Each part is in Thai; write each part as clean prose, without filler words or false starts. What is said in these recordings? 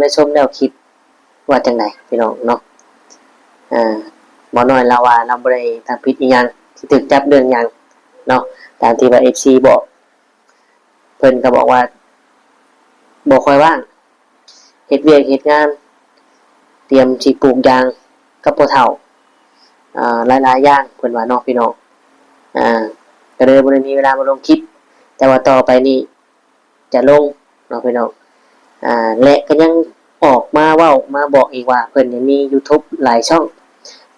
ได้ชมแล้วคิดว่าจังไดพี่น้องเนาะหมอน้อยเราว่าเราบ่ได้ทำผิดอีหยังที่ถูกจับเรื่องหยังเนาะตามที่ว่า FC บอกเพิ่นก็บอกว่าบ่ค่อยว่างเฮ็ดเวียกเฮ็ดงานเตรียมสิปลูกยางกับพ่อเฒ่าหลายๆอย่างเพิ่นว่าเนาะพี่น้องก็เลยบ่ได้มีเวลามาลงคลิปแต่ว่าต่อไปนี้จะลงเนาะพี่น้องและก็ยังออกมาเว้ามาบอกอีกว่าเพิ่นยังมี YouTube หลายช่อง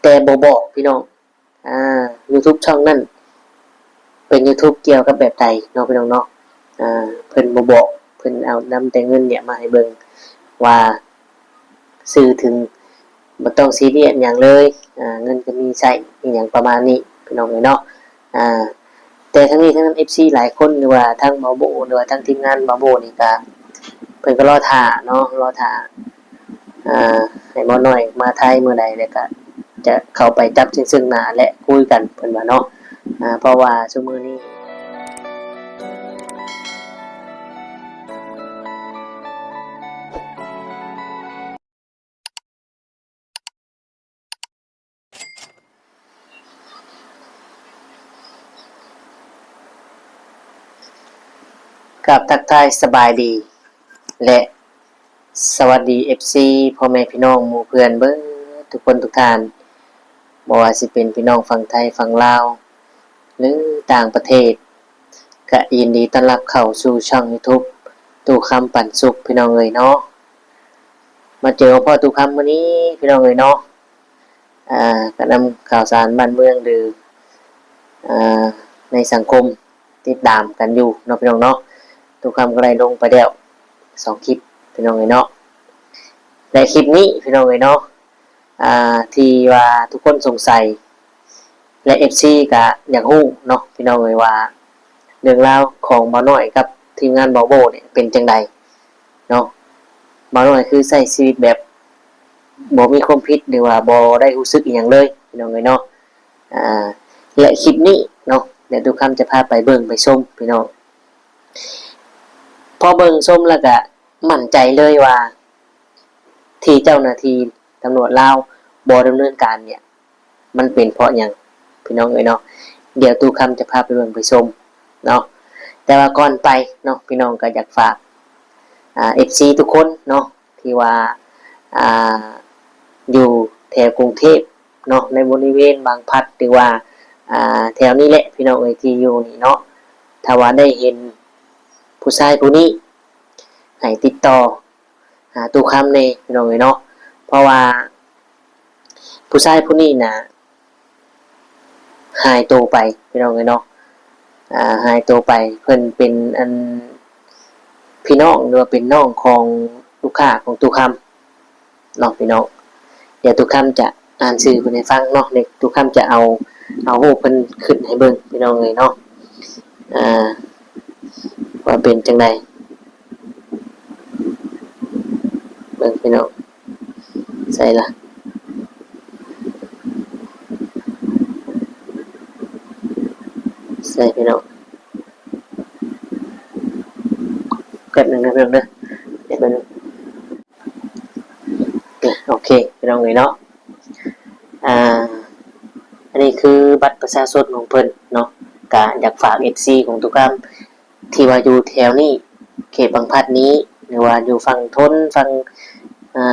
แต่บ่บอกพี่น้องYouTube ช่องนั้นเป็น YouTube เกี่ยวกับแบบใดเนาะพี่น้องเนาะเพิ่นบ่บอกเพิ่นเอานำแต่เงินเนี่ยมาให้เบิ่งว่าสื่อถึงบ่ต้องซีเรียสหยังเลยเงินก็มีใช้อีหยังประมาณนี้พี่น้องเอ้ยเนาะแต่ทั้งนี้ทั้งนั้น FC หลายคนหรือว่าทั้งหมอโบหรือว่าทั้งทีมงานหมอโบนี่ก็เพิ่นก็รอท่าเนาะรอท่าให้หมอน้อยมาไทยมื้อใดแล้วก็จะเข้าไปจับซึ่งหน้าและคุยกันเพิ่นว่าเนาะเพราะว่าซุมื้อนี้กับทักทายสบายดีและสวัสดี FC พ่อแม่พี่น้องหมู่เพื่อนเบิดทุกคนทุกท่านบ่ว่าสิเป็นพี่น้องฝั่งไทยฝั่งลาวหรือต่างประเทศก็ยินดีต้อนรับเข้าสู่ช่อง YouTube ตู่คำปันสุขพี่น้องเอ้ยเนาะมาเจอพ่อตู่คำมื้อนี้พี่น้องเอ้ยเนาะก็นำข่าวสารบ้านเมืองหรือในสังคมติดตามกันอยู่เนาะพี่น้องเนาะตู่คำก็ได้ลงไปแล้ว2คลิปพี่น้องเอ้ยเนาะในคลิปนี้พี่น้องเอ้ยเนาะที่ว่าทุกคนสงสัยและ FC ก็อยากรู้เนาะพี่น้องเอ้ยว่าเรื่องราวของบ่าวน้อยกับทีมงานบ่าวโบเนี่ยเป็นจังไดเนาะบ่าวน้อยคือใช้ชีวิตแบบบ่มีความผิดหรือว่าบ่ได้รู้สึกอีหยังเลยพี่น้องเอ้ยเนาะและคลิปนี้เนาะเดี๋ยวทุกคำจะพาไปเบิ่งไปชมพี่น้องพอเบิ่งชมแล้วก็มั่นใจเลยว่าที่เจ้าหน้าที่ตำรวจลาวบ่ดำเนินการเนี่ยมันเป็นเพราะหยังพี่น้องเอ้ยเนาะเดี๋ยวตู้คำจะพาไปเบิ่งไปชมเนาะแต่ว่าก่อนไปเนาะพี่น้องก็อยากฝากFC ทุกคนเนาะที่ว่าอยู่แถวกรุงเทพเนาะในบริเวณบางพลัดหรือว่าแถวนี้แหละพี่น้องเอ้ยที่อยู่นี่เนาะถ้าว่าได้เห็นผู้ชายผู้นี้ให้ติดต่อหาตู้คำในพี่น้องเอ้ยเนาะเพราะว่าผู้ชายผู้นี้นะหายตัวไปพี่น้องเอ้ยเนาะหายตัวไปเพิ่นเป็นอันพี่น้องหรือว่าเป็นน้องของลูกค้าของตู้คำเนาะพี่น้องเดี๋ยวตู้คำจะอ่านชื่อเพิ่นให้ฟังเนาะเด็กตู้คำจะเอารูปเพิ่นขึ้นให้เบิ่งพี่น้องเอ้ยเนาะว่าเป็นจังไดเบิ่งพี่น้องใส่ละใส่พี่น้องเกิดหนึ่งนะพี่น้องเด้อเดี๋ยวมันโอเคพี่น้องเลยเนาะอันนี้คือบัตรประชาชนของเพิ่นเนาะกะอยากฝาก FC ของทุกท่านที่ว่าอยู่แถวนี้เขตบางพลัดนี้หรือว่าอยู่ฝั่งทนฝั่ง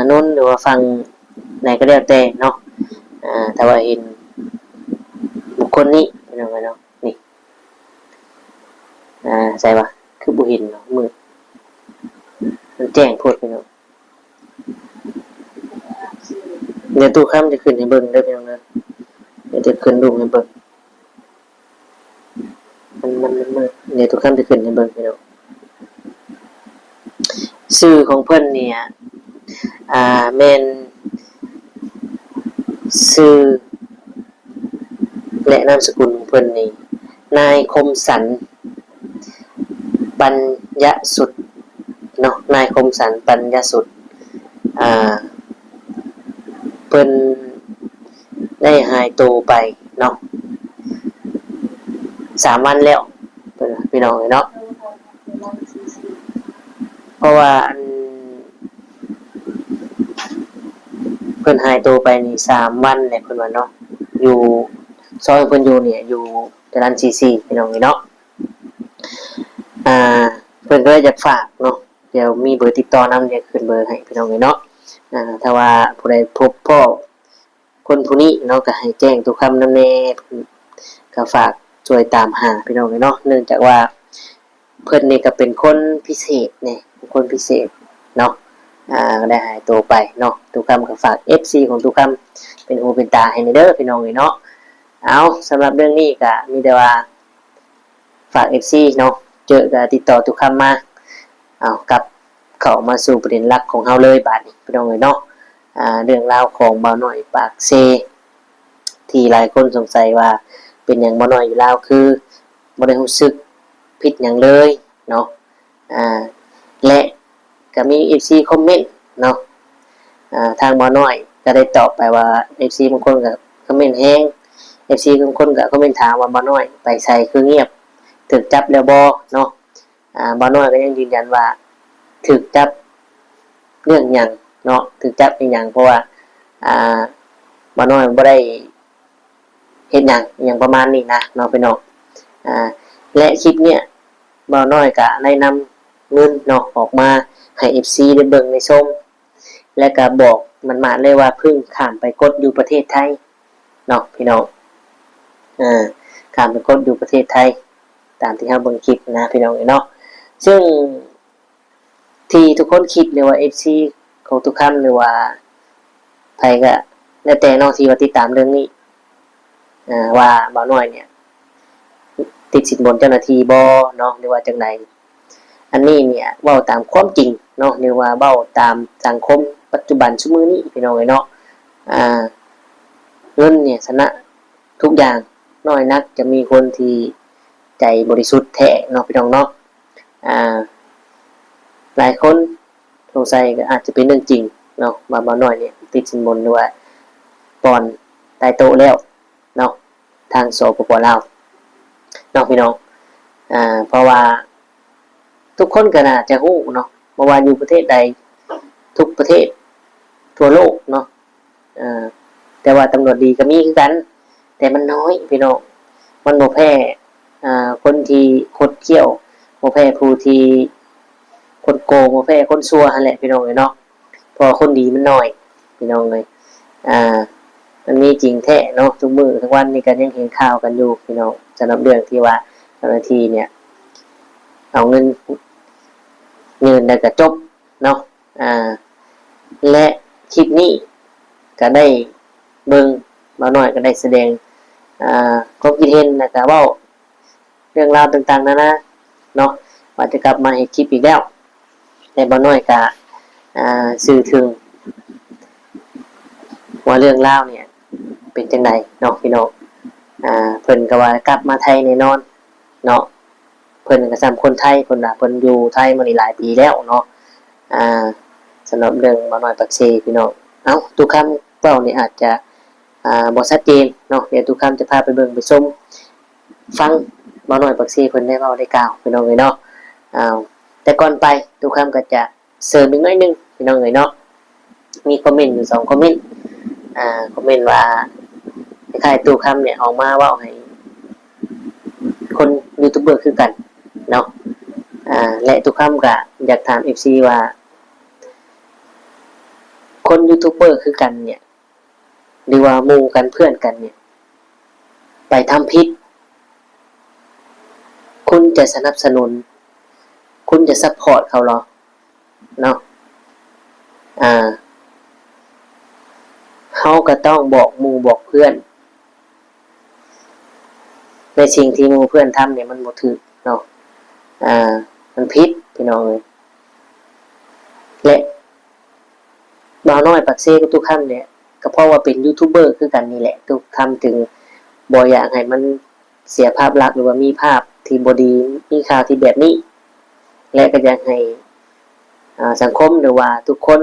นนท์หรือว่าฝั่งไหนก็แล้วแต่เนาะถ้าว่าเห็นบุคคลนี้พี่น้องเลยเนาะนี่ใช่ปะคือบุหินเนาะมือมันแจ้งพูดพี่น้องเดี๋ยวตู้ข้ามจะขึ้นให้เบิ่งได้พี่น้องเด้อเดี๋ยวจะขึ้นรูปให้เบิ่งมันเดี๋ยวตู้ข้ามจะขึ้นให้เบิ่งพี่น้องชื่อของเพิ่นเนี่ยแม่นชื่อและนามสกุลของเพิ่นนี่นายคมสันปัญญสุดเนาะนายคมสันปัญญสุดเพิ่นได้หายตัวไปเนาะ3 วันแล้วพี่น้องเนาะเพราะว่า พิ่นหายตัวไปนี่3 วันแหละเพิ่นว่าเนาะอยู่ซอยเพิ่นอยู่เนี่ยอยู่จรัญ44พี่น้องเนาะอ่าเพิ่นก็เลยอยากฝากเนาะเดี๋ยวมีเบอร์ติดต่อนำเดี๋ยวขึ้นเบอร์ให้พี่น้องเนาะถ้าว่าผู้ใดพบพ่อคนผู้นี้เนาะก็ให้แจ้งทุกคำนำแน่ก็ฝากช่วยตามหาพี่น้องเนาะเนื่องจากว่าเพิ่นนี่ก็เป็นคนพิเศษเนี่ยคนพิเศษเนาะก็ได้หายตัวไปเนาะทุกคำก็ฝาก FC ของทุกคำเป็นหูเป็นตาให้เด้อพี่น้องเนาะเอาสำหรับเรื่องนี้ก็มีแต่ว่าฝาก FC เนาะเจอก็ติดต่อทุกคำมาเอากับเข้ามาสู่ประเด็นหลักของเฮาเลยบาดนี้พี่น้องเนาะเรื่องราวของบ่าวน้อยปากเซที่หลายคนสงสัยว่าเป็นอย่างบ่าวน้อยอยู่ลาวคือบ่ได้รู้สึกผิดหยังเลยเนาะและก็มี FC คอมเมนต์เนาะทางบ่าวน้อยก็ได้ตอบไปว่า FC บางคนก็คอมเมนต์แฮง FC บางคนก็คอมเมนต์ถามว่าบ่าวน้อยไปไสคือเงียบถูกจับแล้วบ่เนาะบ่าวน้อยก็ยังยืนยันว่าถูกจับเรื่องหยังเนาะถูกจับเป็นหยังเพราะว่าบ่าวน้อยบ่ได้เฮ็ดหยังอย่างประมาณนี้นะเนาะพี่น้องและคลิปเนี้ยบ่าวน้อยก็ได้นำเงินเนาะออกมาให้ FC ได้เบิ่งได้ชมและก็บอกมันมาเลยว่าเพิ่งข้ามไปกดอยู่ประเทศไทยเนาะพี่น้องข้ามไปกดอยู่ประเทศไทยตามที่เฮาเบิ่งคลิปนะพี่น้องเนาะซึ่งที่ทุกคนคิดหรือว่า FC ของทุกคำหรือว่าไผก็แล้วแต่เนาะที่ว่าติดตามเรื่องนี้ว่าบ่าวน้อยเนี่ยติดสินบนเจ้าหน้าที่บ่เนาะหรือว่าจังไดอันนี้เนี่ยเว้าตามความจริงเนาะหรือว่าเว้าตามสังคมปัจจุบันซุมื้อนี้พี่น้องเนาะเงินเนี่ยชนะทุกอย่างน้อยนักจะมีคนที่ใจบริสุทธิ์แท้เนาะพี่น้องเนาะหลายคนสงสัยก็อาจจะเป็นเรื่องจริงเนาะบ่าวน้อยเนี่ยติดสินบนด้วยตอนตายโตแล้วเนาะทางสปปลาวเนาะพี่น้องเพราะว่าทุกคนก็น่าจะรู้เนาะบ่ว่าอยู่ประเทศใดทุกประเทศทั่วโลกเนาะแต่ว่าตำรวจดีก็มีคือกันแต่มันน้อยพี่น้องมันบ่แพ้คนที่คดเขี้ยวบ่แพ้ผู้ที่คนโกงบ่แพ้คนชั่วนั่นแหละพี่น้องเนาะเพราะคนดีมันน้อยพี่น้องเลยมันมีจริงแท้เนาะทุกมื้อทุกวันนี้ก็ยังเห็นข่าวกันอยู่พี่น้องสำหรับเรื่องที่ว่าเจ้าหน้าที่เนี่ยเอาเงินแล้วก็จบเนาะและคลิปนี้ก็ได้เบิ่งมาหน่อยก็ได้แสดงความคิดเห็นแล้วก็เว้าเรื่องราวต่างๆนานาเนาะว่าจะกลับมาเฮ็ดคลิปอีกแล้วแต่บ่น้อยก็สื่อถึงว่าเรื่องราวเนี่ยเป็นจังไดเนาะพี่น้องเพิ่นก็ว่ากลับมาไทยแน่นอนเนาะเพิ่นก็ซ้ำคนไทยเพิ่นน่ะเพิ่นอยู่ไทยมานี่หลายปีแล้วเนาะสำหรับเรื่องบ่น้อยปักเซพี่น้องทุกคำเว้านี่อาจจะบ่ชัดเจนเนาะเดี๋ยวทุกคำจะพาไปเบิ่งไปชมฟังบ่น้อยปักเซเพิ่นได้เว้าได้กล่าวพี่น้องเอ้ยเนาะแต่ก่อนไปทุกคำก็จะเสริมอีกหน่อยนึงพี่น้องเอ้ยเนาะมีคอมเมนต์อยู่2คอมเมนต์คอมเมนต์ว่าคล้ายๆตู้คำเนี่ยออกมาเว้าให้คนยูทูบเบอร์คือกันเนาะและทุกคำก็อยากถาม FC ว่าคนยูทูบเบอร์คือกันเนี่ยหรือว่าหมู่กันเพื่อนกันเนี่ยไปทำผิดคุณจะสนับสนุนคุณจะซัพพอร์ตเขาหรอเนาะเขาก็ต้องบอกหมู่บอกเพื่อนในสิ่งที่หมู่เพื่อนทำเนี่ยมันบ่ถูกเนาะมันผิดพี่น้องเลยและบ่าวน้อยปักเซ่กับทุกคำเนี่ยก็เพราะว่าเป็นยูทูบเบอร์คือกันนี่แหละทุกคำถึงบ่อยากให้มันเสียภาพลักษณ์หรือว่ามีภาพที่บ่ดีมีข่าวที่แบบนี้และก็อยากให้สังคมหรือว่าทุกคน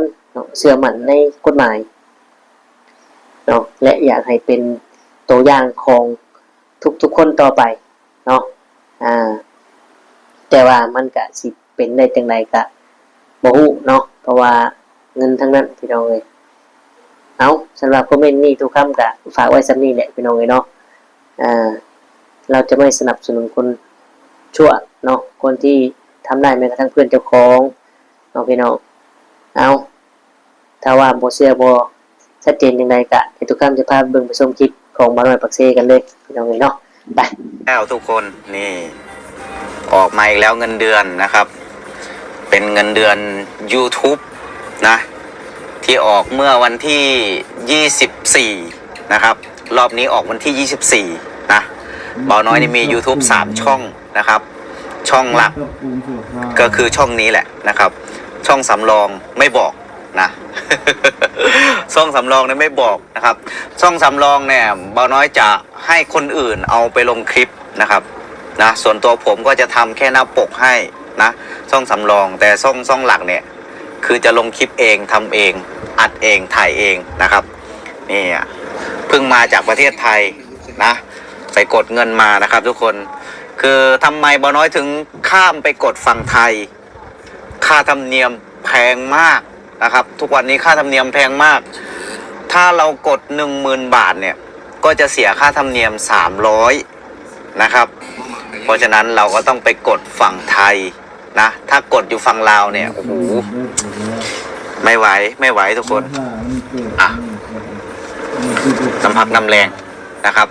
เชื่อมั่นในกฎหมายเนาะและอยากให้เป็นตัวอย่างของทุกคนต่อไปเนาะแต่ว่ามันก็สิเป็นได้จังไดก็บ่ฮู้เนาะเพราะว่าเงินทั้งนั้นพี่น้องเอ้ย เอาสำหรับคอมเมนต์นี้ทุกคำก็ฝากไว้สำนี้แหละพี่น้องเนาะเราจะไม่สนับสนุนคนชั่วเนาะคนที่ทำได้แม้กระทั่งเพื่อนเจ้าของเนาะพี่น้องเอาถ้าว่าบ่เชื่อบ่ชัดเจนยังไงก็ให้ทุกคำจะพาเบิ่งไปชมคลิปของมาหน่อยปักเซกันเลยพี่น้องเนาะไปแล้วทุกคนนี่ออกมาอีกแล้วเงินเดือนนะครับ เป็นเงินเดือน YouTube นะที่ออกเมื่อวันที่24นะครับรอบนี้ออกวันที่24นะเบาน้อยนี่มี YouTube 3 ช่องนะครับช่องหลักก็คือช่องนี้แหละนะครับช่องสำรองไม่บอกนะ ช่องสำรองเนี่ยไม่บอกนะครับช่องสำรองเนี่ยเบาน้อยจะให้คนอื่นเอาไปลงคลิปนะครับนะส่วนตัวผมก็จะทำแค่หน้าปกให้นะช่องสำรองแต่ช่องหลักเนี่ยคือจะลงคลิปเองทำเองอัดเองถ่ายเองนะครับนี่เพิ่งมาจากประเทศไทยนะไปกดเงินมานะครับทุกคนคือทำไมเบาน้อยถึงข้ามไปกดฝั่งไทยค่าธรรมเนียมแพงมากนะครับทุกวันนี้ค่าธรรมเนียมแพงมากถ้าเรากด 10,000 บาทเนี่ยก็จะเสียค่าธรรมเนียม300นะครับเพราะฉะนั้นเราก็ต้องไปกดฝั่งไทยนะถ้ากดอยู่ฝั่งลาวเนี่ยโอ้โหไม่ไหวทุกคนน้ำพักน้ำแรงนะครับ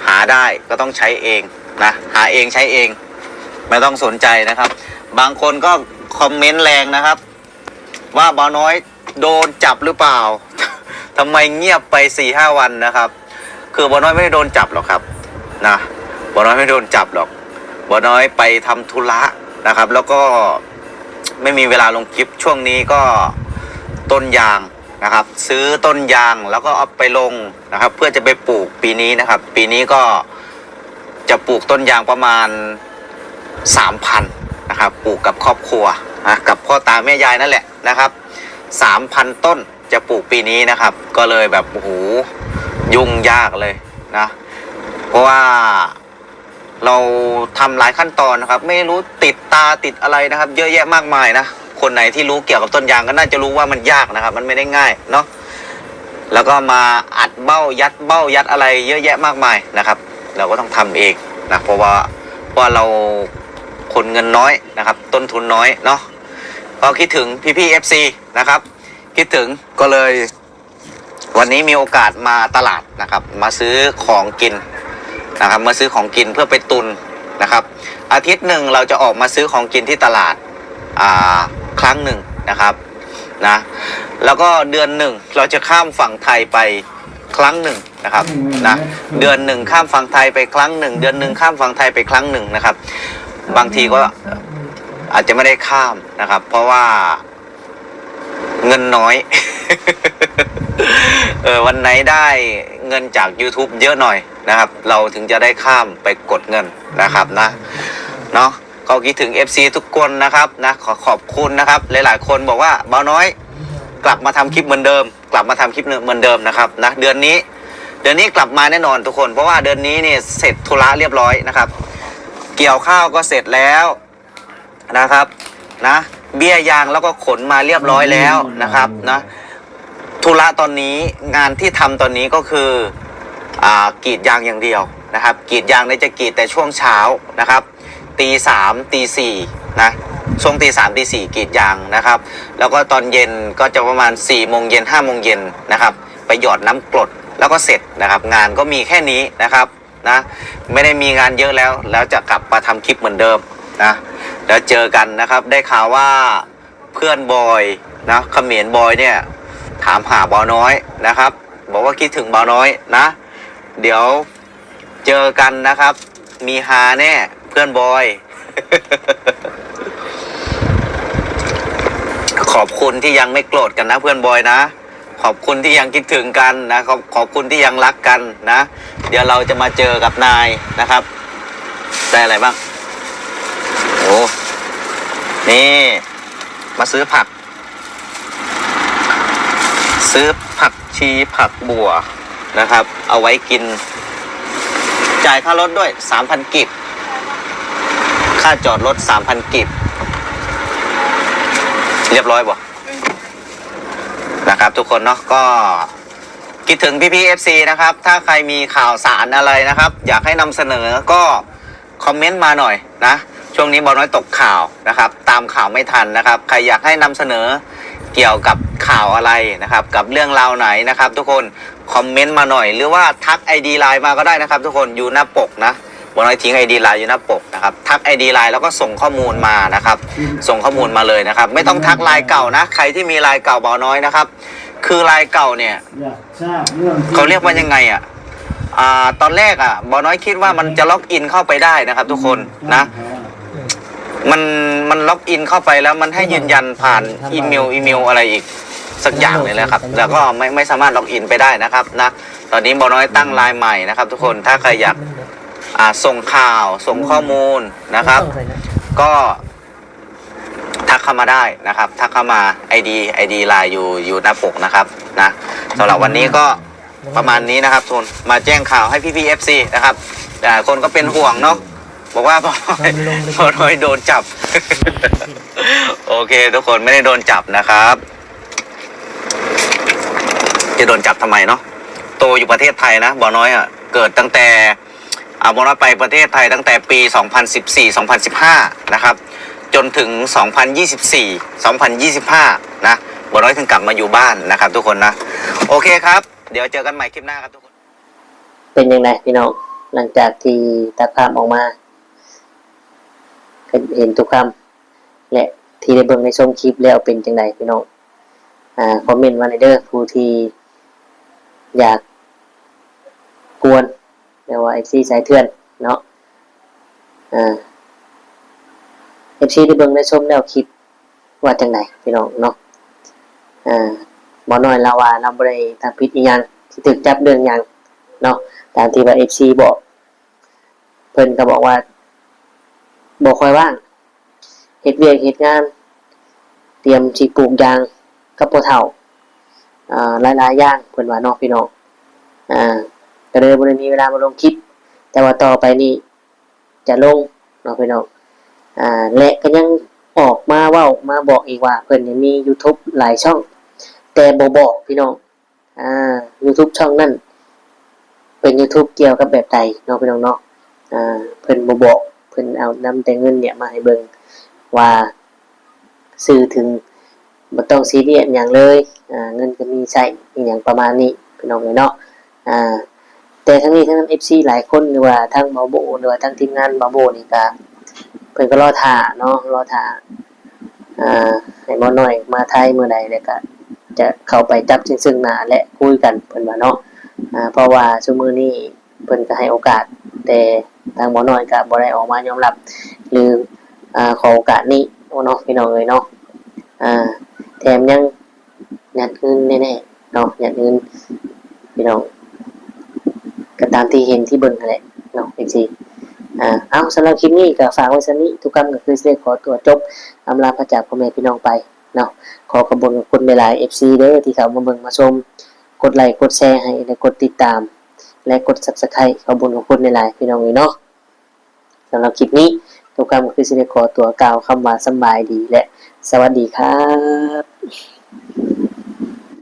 หาได้ก็ต้องใช้เองนะหาเองใช้เองไม่ต้องสนใจนะครับบางคนก็คอมเมนต์แรงนะครับว่าเบาน้อยโดนจับหรือเปล่า ทำไมเงียบไป 4-5 วันนะครับคือเบาน้อยไม่ได้โดนจับหรอกครับนะเบาน้อยไม่โดนจับหรอกเบาน้อยไปทำธุระนะครับแล้วก็ไม่มีเวลาลงคลิปช่วงนี้ก็ต้นยางนะครับซื้อต้นยางแล้วก็เอาไปลงนะครับเพื่อจะไปปลูกปีนี้นะครับปีนี้ก็จะปลูกต้นยางประมาณ 3,000 นะครับปลูกกับครอบครัวนะกับพ่อตาแม่ยายนั่นแหละนะครับ 3,000 ต้นจะปลูกปีนี้นะครับก็เลยแบบโอ้โหยุ่งยากเลยนะเพราะว่าเราทำหลายขั้นตอนนะครับไม่รู้ติดตาติดอะไรนะครับเยอะแยะมากมายนะคนไหนที่รู้เกี่ยวกับต้นยางก็น่าจะรู้ว่ามันยากนะครับมันไม่ได้ง่ายเนาะแล้วก็มาอัดเบ้ายัดอะไรเยอะแยะมากมายนะครับเราก็ต้องทำเองนะเพราะว่าเราคนเงินน้อยนะครับต้นทุนน้อยเนาะก็คิดถึงพี่ๆ FC นะครับคิดถึงก็เลยวันนี้มีโอกาสมาตลาดนะครับมาซื้อของกินนะครับมาซื้อของกินเพื่อไปตุนนะครับอาทิตย์หนึ่งเราจะออกมาซื้อของกินที่ตลาดครั้งหนึ่งนะครับนะแล้วก็เดือนหนึ่งเราจะข้ามฝั่งไทยไปครั้งหนึ่งนะครับนะเดือนหนึ่งข้ามฝั่งไทยไปครั้งหนึ่งเดือนหนึ่งข้ามฝั่งไทยไปครั้งหนึ่งนะครับบางทีก็อาจจะไม่ได้ข้ามนะครับเพราะว่าเงินน้อย วันไหนได้เงินจาก YouTube เยอะหน่อยนะครับเราถึงจะได้ข้ามไปกดเงินนะครับนะเนาะก็คิดถึง FC ทุกคนนะครับนะขอบคุณนะครับหลายๆคนบอกว่าเบาน้อยกลับมาทำคลิปเหมือนเดิมกลับมาทำคลิปเหมือนเดิมนะครับนะเดือนนี้กลับมาแน่นอนทุกคนเพราะว่าเดือนนี้เนี่ยเสร็จธุระเรียบร้อยนะครับเกี่ยวข้าวก็เสร็จแล้วนะครับนะเบี้ยยางแล้วก็ขนมาเรียบร้อยแล้วนะครับนะธุระตอนนี้งานที่ทำตอนนี้ก็คือกรีดยางอย่างเดียวนะครับกรีดยางเนี่ยจะกรีดแต่ช่วงเช้านะครับ3:00 4:00นะช่วง3:00 4:00กรีดยางนะครับแล้วก็ตอนเย็นก็จะประมาณ4:00 5:00 นะครับไปหยอดน้ำกรดแล้วก็เสร็จนะครับงานก็มีแค่นี้นะครับนะไม่ได้มีงานเยอะแล้วจะกลับมาทำคลิปเหมือนเดิมนะแล้วเจอกันนะครับได้ข่าวว่าเพื่อนบอยนะเขมรบอยเนี่ยถามหาเบาน้อยนะครับบอกว่าคิดถึงเบาน้อยนะเดี๋ยวเจอกันนะครับมีฮาแน่เพื่อนบอย ขอบคุณที่ยังไม่โกรธกันนะเพื่อนบอยนะขอบคุณที่ยังคิดถึงกันนะขอบคุณที่ยังรักกันนะเดี๋ยวเราจะมาเจอกับนายนะครับได้อะไรบ้างโอ้นี่มาซื้อผักชีผักบัวนะครับเอาไว้กินจ่ายค่ารถด้วย 3,000 กิบค่าจอดรถ 3,000 กิบเรียบร้อยบ่นะครับทุกคนเนาะก็ คิดถึงพี่ๆ FC นะครับถ้าใครมีข่าวสารอะไรนะครับ อยากให้นำเสนอก็คอมเมนต์มาหน่อยนะช่วงนี้บอน้อยตกข่าวนะครับตามข่าวไม่ทันนะครับใครอยากให้นำเสนอเกี่ยวกับข่าวอะไรนะครับกับเรื่องราวไหนนะครับทุกคนคอมเมนต์มาหน่อยหรือว่าทัก ID ไลน์มาก็ได้นะครับทุกคนอยู่หน้าปกนะบอน้อยทิ้ง ID ไลน์อยู่หน้าปกนะครับทัก ID ไลน์แล้วก็ส่งข้อมูลมานะครับส่งข้อมูลมาเลยนะครับไม่ต้องทักไลน์เก่านะใครที่มีไลน์เก่าบอน้อยนะครับคือไลน์เก่าเนี่ยเขาเรียกว่ายังไงอ่ะตอนแรกอ่ะบอน้อยคิดว่ามันจะล็อกอินเข้าไปได้นะครับทุกคนนะมันล็อกอินเข้าไปแล้วมันให้ยืนยันผ่านอีเมลอะไรอีกสักอย่างเลยนะครับแล้วก็ไม่สามารถล็อกอินไปได้นะครับนะตอนนี้บอน้อยตั้งไลน์ใหม่นะครับทุกคนถ้าใครอยากส่งข่าวส่งข้อมูลนะครับก็ทักเข้ามาได้นะครับทักเข้ามา ID ไลน์อยู่หน้าปกนะครับนะสำหรับวันนี้ก็ประมาณนี้นะครับทุนมาแจ้งข่าวให้พี่ๆ FC นะครับแต่คนก็เป็นห่วงเนาะบอกว่าพอน้อยโดนจับ โอเคทุกคนไม่ได้โดนจับนะครับจะโดนจับทำไมเนาะโตอยู่ประเทศไทยนะบอน้อยอ่ะเกิดตั้งแต่บอน้อยไปประเทศไทยตั้งแต่ปี 2014-2015 นะครับจนถึง 2024-2025 นะบอน้อยถึงกลับมาอยู่บ้านนะครับทุกคนนะโอเคครับเดี๋ยวเจอกันใหม่คลิปหน้าครับทุกคนเป็นยังไงพี่น้องหลังจากที่ตาภาพออกมาเห็นทุกคำและที่ได้เบิ่งในชมคลิปแล้วเป็นจังไดพี่น้องคอมเมนต์มาในเด้อผู้ที่อยากกวนเรียกว่า FC สายเถื่อนเนาะFC ได้เบิ่งในชมแล้วคิดว่าจังไดพี่น้องเนาะบ่น้อยลาวาเราบ่ได้ทำผิดอีหยังที่ถูกจับเรื่องหยังเนาะตามที่ว่า FC บอกเพิ่นก็บอกว่าบ่ค่อยว่างเฮ็ดเวียกเฮ็ดงานเตรียมสิปลูกยางกับพ่อเฒ่าหลายๆอย่างเพิ่นว่าเนาะพี่น้องก็เลยบ่ได้มีเวลามาลงคลิปแต่ว่าต่อไปนี้จะลงเนาะพี่น้องและก็ยังออกมาเว้ามาบอกอีกว่าเพิ่นยังมี YouTube หลายช่องแต่บ่บอกพี่น้องYouTube ช่องนั้นเป็น YouTube เกี่ยวกับแบบใดเนาะพี่น้องเนาะเพิ่นบ่บอกเพิ่นเอานำแต่เงินเนี่ยมาให้เบิ่งว่าซื้อถึงบ่ต้องซีเรียสหยังเลยเงินก็มีใช้อีหยังประมาณนี้พี่น้องเนาะแต่ทั้งนี้ทั้งนั้น FC หลายคนหรือว่าทั้งบ่าวโบหรือว่าทั้งทีมงานบ่าวโบนี่ก็เพิ่นก็รอท่าเนาะรอท่าให้หมอน้อยมาไทยมื้อใดแล้วก็จะเข้าไปจับซึ่งหน้าและคุยกันเพิ่นว่าเนาะเพราะว่าซุมื้อนี้เพิ่นก็ให้โอกาสแต่ทางหมอน้อยก็บ่ได้ออกมายอมรับหรือขอโอกาสนี้เนาะพี่น้องเอ้ยเนาะแถมยังยัดเงินแน่ๆเนาะยัดเงินพี่น้องก็ตามที่เห็นที่เบิ่งนั่นแหละเนาะจังซี่เอาสำหรับคลิปนี้ก็ฝากไว้ซั่นนี้ทุกคำก็คือสิได้ขอตัวจบอำลาพระจากพ่อแม่พี่น้องไปเนาะขอขอบคุณหลายๆ FC เด้อที่เข้ามาเบิ่งมาชมกดไลค์กดแชร์ให้และกดติดตามและกด Subscribe ขอบคุณหลายๆพี่น้องเนาะสำหรับคลิปนี้ทุกคำคือสิได้ขอตัวกล่าวคำว่าสบายดีและสวัสดีครับ